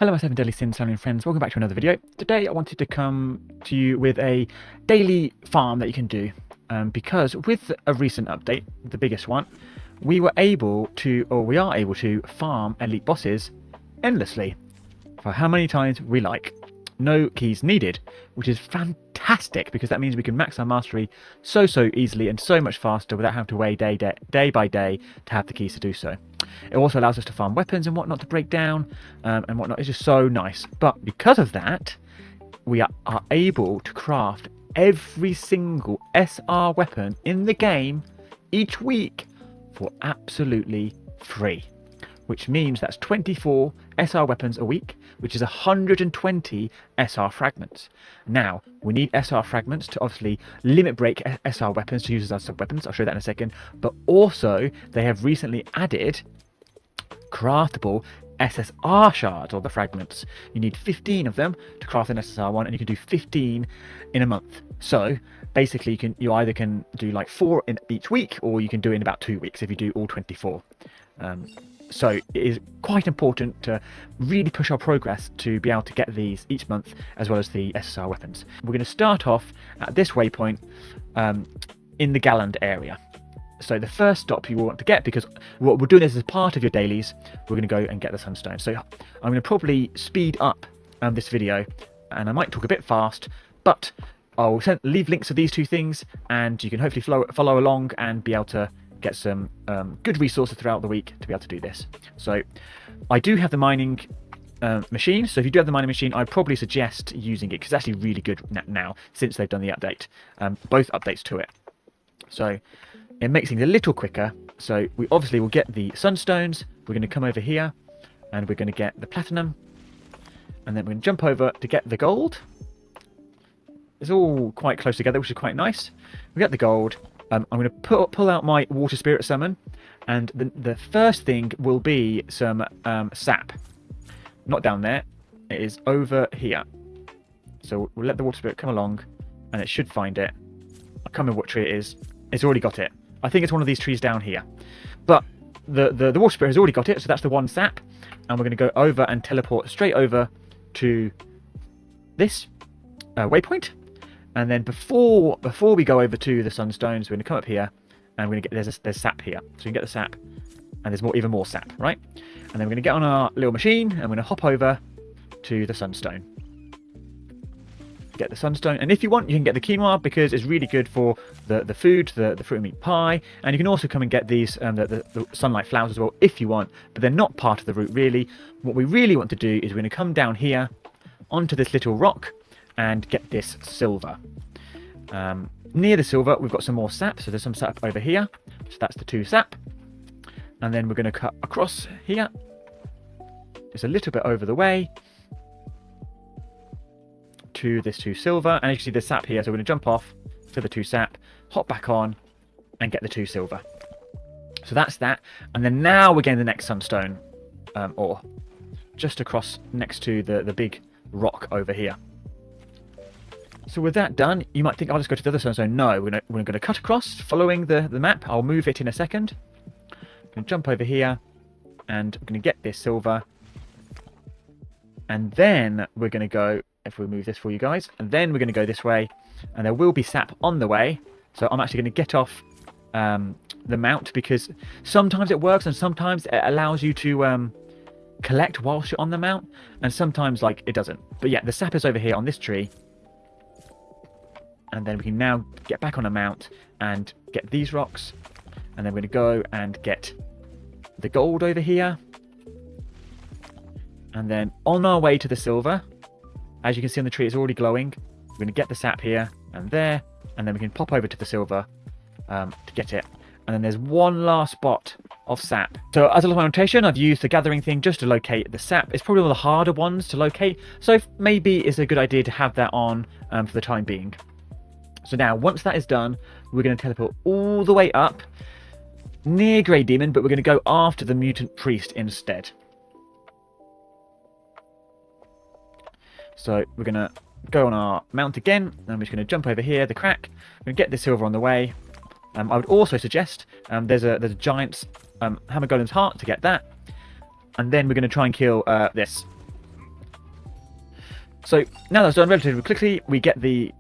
Hello my 7 Deadly Sins family and friends, welcome back to another video. Today I wanted to come to you with a daily farm that you can do, because with a recent update, the biggest one, we are able to farm elite bosses endlessly for how many times we like. No keys needed, which is fantastic because that means we can max our mastery so easily and so much faster without having to wait day by day to have the keys to do so. It also allows us to farm weapons and whatnot to break down and whatnot. It's just so nice. But because of that, we are able to craft every single SR weapon in the game each week for absolutely free. Which means that's 24 SR weapons a week, which is 120 SR fragments. Now, we need SR fragments to obviously limit break SR weapons to use as our sub-weapons. I'll show you that in a second. But also, they have recently added craftable SSR shards, or the fragments. You need 15 of them to craft an SSR one, and you can do 15 in a month. So basically, you either can do like 4 in each week, or you can do it in about 2 weeks if you do all 24. So it is quite important to really push our progress to be able to get these each month, as well as the SSR weapons. We're going to start off at this waypoint in the Galland area. So the first stop you will want to get, because what we're doing this as part of your dailies, we're going to go and get the sunstone. So I'm going to probably speed up this video, and I might talk a bit fast, but I'll leave links to these two things, and you can hopefully follow along and be able to get some good resources throughout the week to be able to do this. So I do have the mining machine, so if you do have the mining machine, I'd probably suggest using it because it's actually really good now since they've done the update, both updates to it. So it makes things a little quicker. So we obviously will get the sunstones, we're going to come over here and we're going to get the platinum, and then we're going to jump over to get the gold. It's all quite close together, which is quite nice. We get the gold. I'm going to pull out my water spirit summon, and the first thing will be some sap. Not down there, it is over here. So we'll let the water spirit come along, and it should find it. I can't remember what tree it is. It's already got it. I think it's one of these trees down here. But the water spirit has already got it, so that's the one sap. And we're going to go over and teleport straight over to this waypoint. And then before we go over to the sunstones, we're going to come up here, and we're going to get there's sap here. So you can get the sap, and there's even more sap, right? And then we're going to get on our little machine, and we're going to hop over to the sunstone. Get the sunstone, and if you want, you can get the quinoa because it's really good for the food, the fruit and meat pie. And you can also come and get these the sunlight flowers as well if you want, but they're not part of the route really. What we really want to do is we're going to come down here onto this little rock and get this silver. Near the silver, we've got some more sap, so there's some sap over here. So that's the 2 sap. And then we're going to cut across here, just a little bit over the way, to this 2 silver. And you can see the sap here, so we're going to jump off to the 2 sap, hop back on, and get the 2 silver. So that's that. And then now we're getting the next sunstone ore, just across next to the big rock over here. So with that done, you might think, I'll just go to the other sunstone. No, we're going to cut across following the map. I'll move it in a second. I'm going to jump over here, and I'm going to get this silver. And then we're going to go, if we move this for you guys, and then we're going to go this way, and there will be sap on the way. So I'm actually going to get off the mount, because sometimes it works and sometimes it allows you to collect whilst you're on the mount, and sometimes like it doesn't. But yeah, the sap is over here on this tree. And then we can now get back on a mount and get these rocks. And then we're going to go and get the gold over here. And then on our way to the silver, as you can see on the tree, it's already glowing. We're going to get the sap here and there. And then we can pop over to the silver to get it. And then there's one last spot of sap. So as a little annotation, I've used the gathering thing just to locate the sap. It's probably one of the harder ones to locate. So maybe it's a good idea to have that on for the time being. So now, once that is done, we're going to teleport all the way up near Grey Demon, but we're going to go after the Mutant Priest instead. So we're going to go on our mount again, and we're just going to jump over here, the crack. We're going to get the silver on the way. I would also suggest there's a giant's hammer golem's heart to get that. And then we're going to try and kill this So now that's done relatively quickly, we get the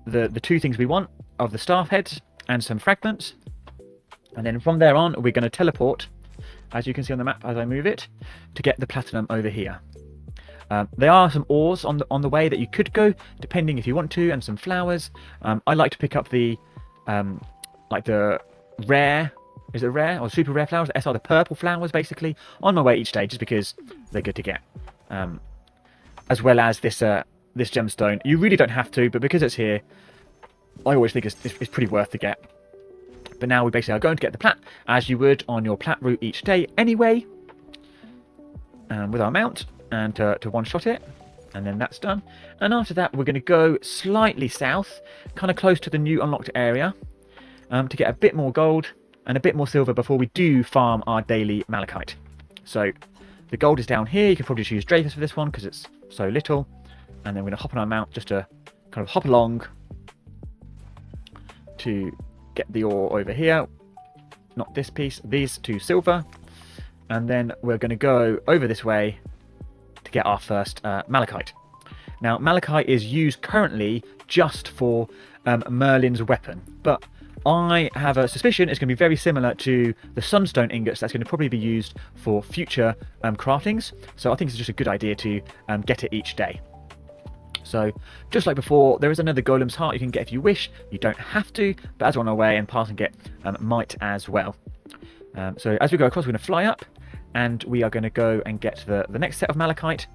two things we want of the staff heads and some fragments. And then from there on, we're going to teleport, as you can see on the map as I move it, to get the platinum over here. There are some ores on the way that you could go, depending if you want to, and some flowers. I like to pick up the like the rare, is it rare or super rare flowers? The purple flowers, basically, on my way each day, just because they're good to get. As well as this this gemstone. You really don't have to, but because it's here, I always think it's pretty worth to get. But now we basically are going to get the plat, as you would on your plat route each day anyway, with our mount, and to one-shot it, and then that's done. And after that, we're going to go slightly south, kind of close to the new unlocked area, to get a bit more gold and a bit more silver before we do farm our daily malachite. So the gold is down here. You can probably just use Dreyfus for this one because it's so little. And then we're going to hop on our mount just to kind of hop along to get the ore over here. Not this piece, these two silver. And then we're going to go over this way to get our first malachite. Now, malachite is used currently just for Merlin's weapon, but I have a suspicion it's going to be very similar to the sunstone ingots that's going to probably be used for future craftings. So I think it's just a good idea to get it each day. So, just like before, there is another Golem's Heart you can get if you wish. You don't have to, but as we're on our way and pass and get might as well. So as we go across, we're going to fly up, and we are going to go and get the next set of malachite.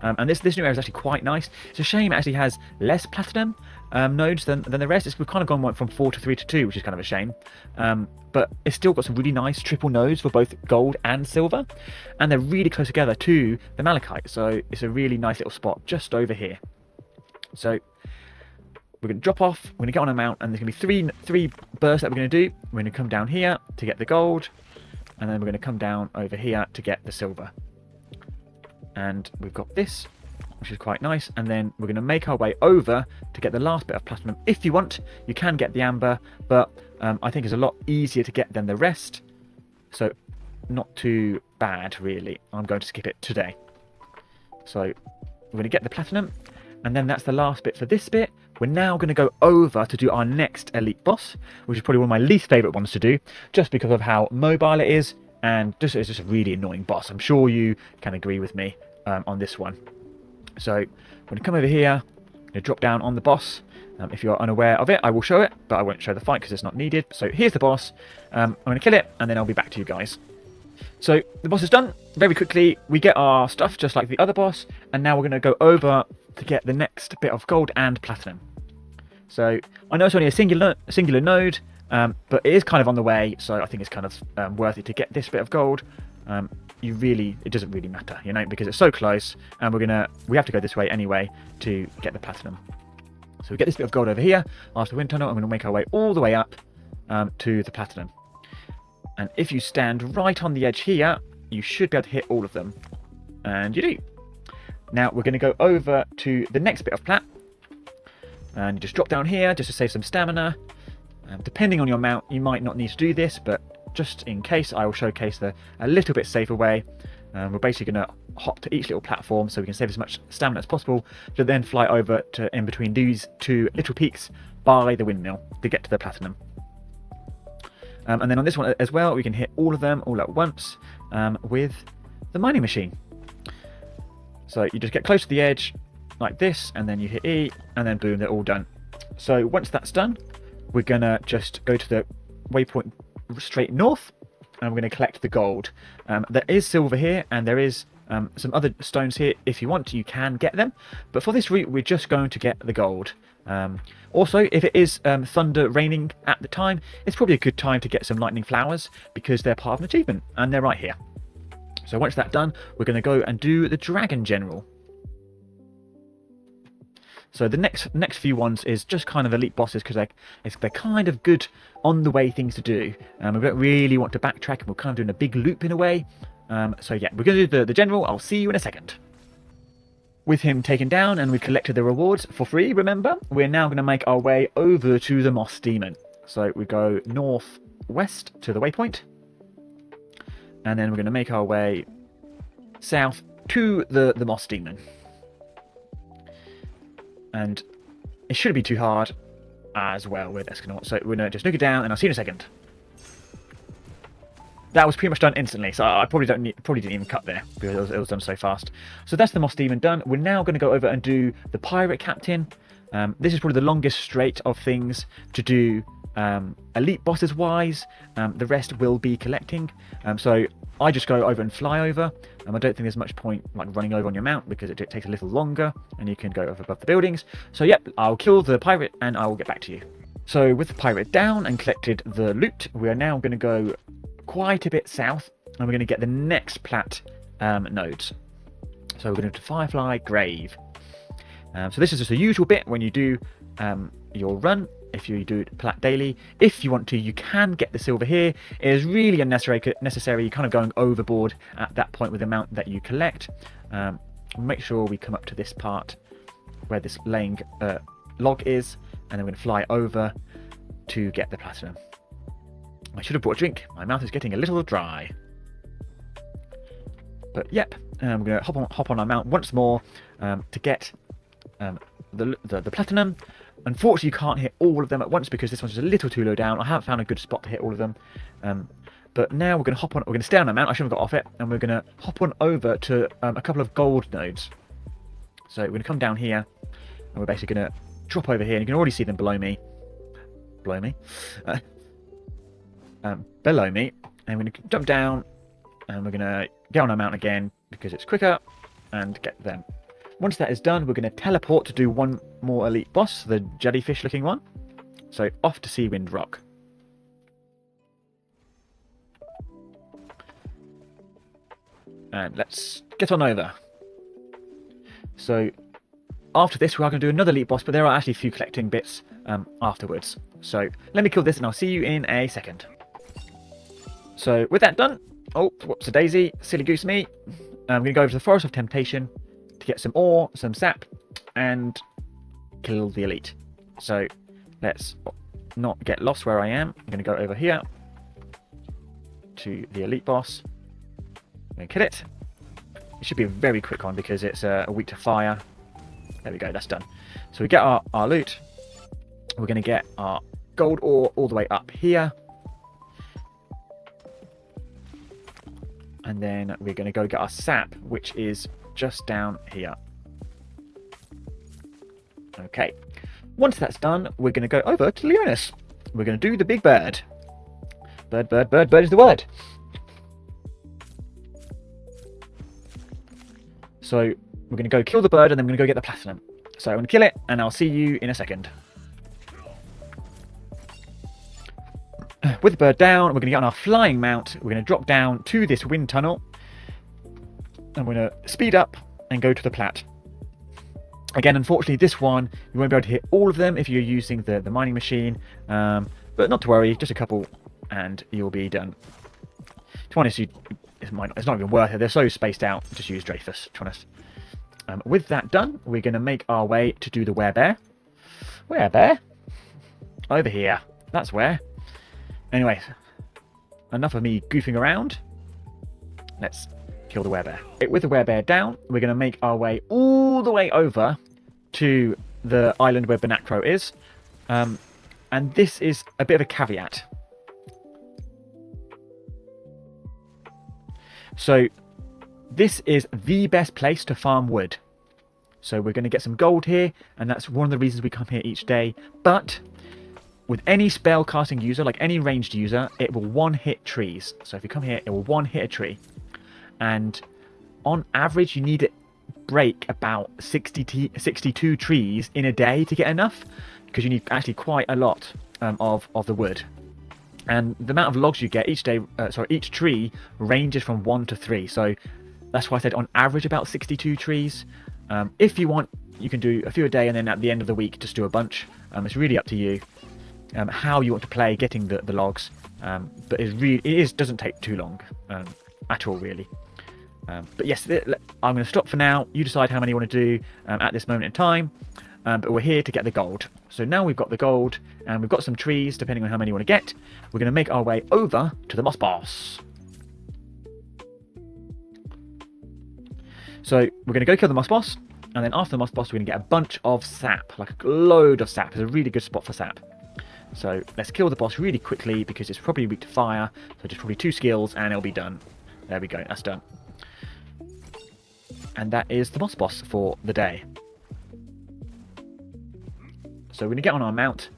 And this new area is actually quite nice. It's a shame it actually has less platinum nodes than the rest. We've kind of gone from 4 to 3 to 2, which is kind of a shame. But it's still got some really nice triple nodes for both gold and silver. And they're really close together to the malachite. So it's a really nice little spot just over here. So we're going to drop off, we're going to get on a mount, and there's going to be three bursts that we're going to do. We're going to come down here to get the gold, and then we're going to come down over here to get the silver. And we've got this, which is quite nice, and then we're going to make our way over to get the last bit of platinum. If you want, you can get the amber, but I think it's a lot easier to get than the rest, so not too bad really. I'm going to skip it today. So we're going to get the platinum, and then that's the last bit for this bit. We're now going to go over to do our next elite boss, which is probably one of my least favourite ones to do, just because of how mobile it is, and it's just a really annoying boss. I'm sure you can agree with me on this one. So I'm going to come over here, I'm going to drop down on the boss. If you're unaware of it, I will show it, but I won't show the fight because it's not needed. So here's the boss. I'm going to kill it, and then I'll be back to you guys. So the boss is done. Very quickly, we get our stuff just like the other boss, and now we're going to go over to get the next bit of gold and platinum. So I know it's only a singular node, but it is kind of on the way, so I think it's kind of worth it to get this bit of gold. It doesn't really matter, you know, because it's so close, and we have to go this way anyway to get the platinum. So we get this bit of gold over here after the wind tunnel, and we're going to make our way all the way up to the platinum. And if you stand right on the edge here, you should be able to hit all of them, and you do. Now we're going to go over to the next bit of plat, and you just drop down here just to save some stamina. Depending on your mount, you might not need to do this, but just in case, I will showcase a little bit safer way. We're basically going to hop to each little platform so we can save as much stamina as possible, to then fly over to in between these two little peaks by the windmill to get to the platinum. And then on this one as well, we can hit all of them all at once with the mining machine. So you just get close to the edge like this, and then you hit E, and then boom, they're all done. So once that's done, we're going to just go to the waypoint straight north, and we're going to collect the gold. There is silver here, and there is some other stones here. If you want, you can get them, but for this route, we're just going to get the gold. Also, if it is thunder raining at the time, it's probably a good time to get some lightning flowers, because they're part of an achievement, and they're right here. So once that's done, we're going to go and do the Dragon General. So the next few ones is just kind of elite bosses, because they're kind of good on the way things to do. We don't really want to backtrack, and we're kind of doing a big loop in a way. So yeah, we're going to do the General. I'll see you in a second. With him taken down and we've collected the rewards for free, remember, we're now going to make our way over to the Moss Demon. So we go northwest to the waypoint, and then we're going to make our way south to the Moss Demon. and it shouldn't be too hard as well with Escanaut. So we're going to just nuke it down, and I'll see you in a second. That was pretty much done instantly, so I probably didn't even cut there because it was done so fast. So that's the Moss Demon done. We're now going to go over and do the Pirate Captain. This is probably the longest straight of things to do elite bosses wise. The rest will be collecting. So I just go over and fly over. I don't think there's much point like running over on your mount because it takes a little longer and you can go over above the buildings. So yep, I'll kill the pirate and I will get back to you. So with the pirate down and collected the loot, we are now going to go quite a bit south and we're going to get the next plat nodes. So we're going to Firefly Grave. So this is just the usual bit when you do your run. If you do plat daily, if you want to, you can get the silver here. It is really unnecessary. You're kind of going overboard at that point with the amount that you collect. Make sure we come up to this part where this laying log is, and then we're going to fly over to get the platinum. I should have brought a drink. My mouth is getting a little dry. But yep, we're going to hop on our mount once more to get the platinum. Unfortunately, you can't hit all of them at once because this one's just a little too low down. I haven't found a good spot to hit all of them. But now we're going to hop on. We're going to stay on our mount. I shouldn't have got off it, and we're going to hop on over to a couple of gold nodes. So we're going to come down here, and we're basically going to drop over here. And you can already see them below me. Below me. Below me, and we're going to jump down, and we're going to get on our mount again because it's quicker, and get them. Once that is done, we're going to teleport to do one more elite boss, the jellyfish looking one. So off to Seawind Rock. And let's get on over. So after this, we are going to do another elite boss, but there are actually a few collecting bits afterwards. So let me kill this and I'll see you in a second. So with that done, oh, whoops a daisy, silly goose me. I'm going to go over to the Forest of Temptation to get some ore, some sap, and kill the elite. So let's not get lost where I am. I'm going to go over here to the elite boss. I'm going to kill it. It should be a very quick one because it's weak to fire. There we go, that's done. So we get our loot. We're going to get our gold ore all the way up here. And then we're going to go get our sap, which is just down here. Okay. Once that's done, we're going to go over to Leonis. We're going to do the big bird. Bird is the word. So we're going to go kill the bird and then we're going to go get the platinum. So I'm going to kill it and I'll see you in a second. With the bird down, we're going to get on our flying mount. We're going to drop down to this wind tunnel. And we're going to speed up and go to the plat. Again, unfortunately, this one, you won't be able to hit all of them if you're using the mining machine. But not to worry, just a couple and you'll be done. To be honest, it's not even worth it. They're so spaced out. Just use Dreyfus, to be honest. With that done, we're going to make our way to do the werebear. Werebear? Over here. That's where. Anyway, enough of me goofing around. Let's kill the werebear. With the werebear down, we're going to make our way all the way over to the island where Banacro is. And this is a bit of a caveat. So this is the best place to farm wood. So we're going to get some gold here, and that's one of the reasons we come here each day. But with any spell casting user, like any ranged user, it will one-hit trees. So if you come here, it will one-hit a tree. And on average, you need to break about 62 trees in a day to get enough, because you need actually quite a lot of the wood. And the amount of logs you get each day, each tree ranges from 1 to 3. So that's why I said on average about 62 trees. If you want, you can do a few a day, and then at the end of the week, just do a bunch. It's really up to you how you want to play getting the logs. But it doesn't take too long at all, really. But yes, I'm going to stop for now. You decide how many you want to do at this moment in time. But we're here to get the gold. So now we've got the gold and we've got some trees, depending on how many you want to get. We're going to make our way over to the Moss Boss. So we're going to go kill the Moss Boss. And then after the moss boss, we're going to get a bunch of sap, like a load of sap. It's a really good spot for sap. So let's kill the boss really quickly because it's probably weak to fire. So just probably 2 skills and it'll be done. There we go, that's done. And that is the boss for the day. So we're going to get on our mount.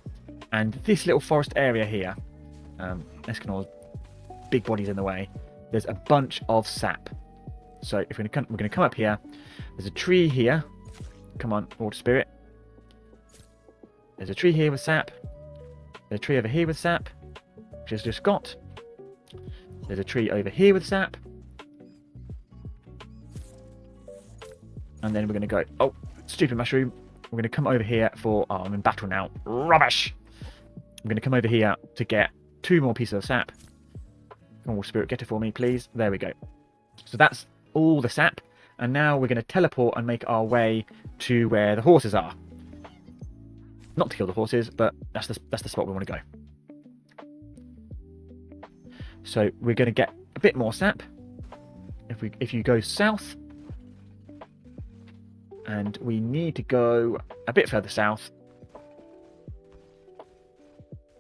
And this little forest area here, Escanor's big body's in the way. There's a bunch of sap. So if we're going to come up here. There's a tree here. Come on, water spirit. There's a tree here with sap. There's a tree over here with sap, which is just got. There's a tree over here with sap. And then we're going to go, oh, stupid mushroom. We're going to come over here for, oh, I'm in battle now. Rubbish! I'm going to come over here to get 2 more pieces of sap. Come on, water spirit, get it for me, please. There we go. So that's all the sap. And now we're going to teleport and make our way to where the horses are. Not to kill the horses, but that's the spot we want to go. So we're going to get a bit more sap. If you go south, and we need to go a bit further south.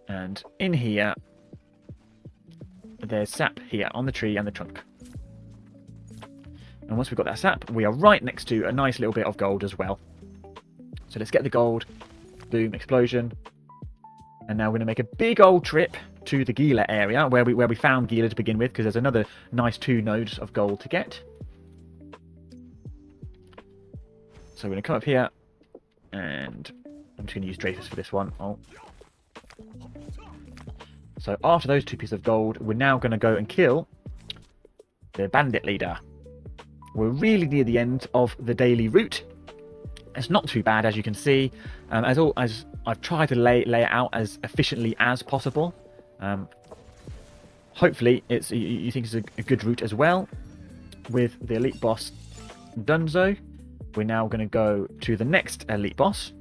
And in here, there's sap here on the tree and the trunk. And once we've got that sap, we are right next to a nice little bit of gold as well. So let's get the gold. Boom, explosion. And now we're going to make a big old trip to the Gila area where we found Gila to begin with, because there's another nice 2 nodes of gold to get. So we're going to come up here, and I'm just going to use Dreyfus for this one. Oh. So after those 2 pieces of gold, we're now going to go and kill the bandit leader. We're really near the end of the daily route. It's not too bad, as you can see. As I've tried to lay it out as efficiently as possible. Hopefully, you think it's a good route as well. With the elite boss Dunzo, we're now going to go to the next elite boss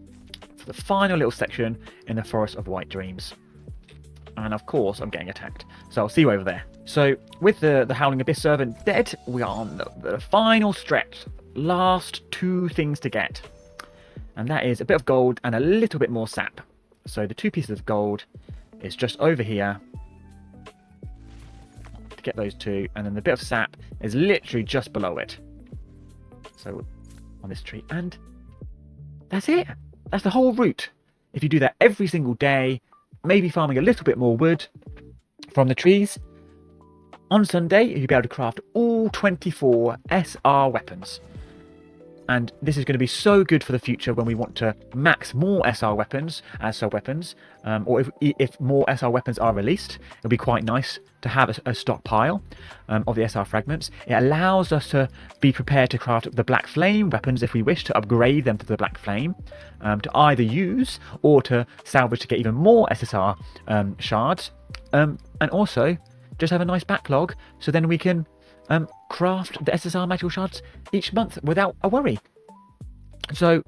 for the final little section in the Forest of White Dreams. And of course, I'm getting attacked. So I'll see you over there. So with the Howling Abyss Servant dead, we are on the final stretch. Last 2 things to get. And that is a bit of gold and a little bit more sap. So the 2 pieces of gold is just over here. To get those 2. And then the bit of sap is literally just below it. So on this tree. And that's it. That's the whole route. If you do that every single day, maybe farming a little bit more wood from the trees, on Sunday you'll be able to craft all 24 SR weapons. And this is going to be so good for the future when we want to max more SR weapons as sub-weapons, or if more SR weapons are released, it'll be quite nice to have a stockpile of the SR fragments. It allows us to be prepared to craft the Black Flame weapons if we wish to upgrade them to the Black Flame, to either use or to salvage to get even more SSR shards, and also just have a nice backlog so then we can craft the SSR magical shards each month without a worry. So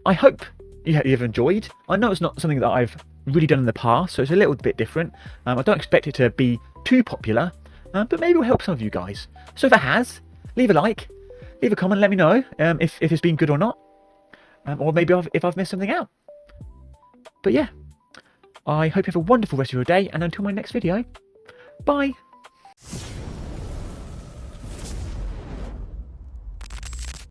I hope you've enjoyed. I know it's not something that I've really done in the past, so it's a little bit different. I don't expect it to be too popular, but maybe it'll help some of you guys. So if it has, leave a like, leave a comment, let me know if it's been good or not, or maybe if I've missed something out. But yeah, I hope you have a wonderful rest of your day, and until my next video, bye.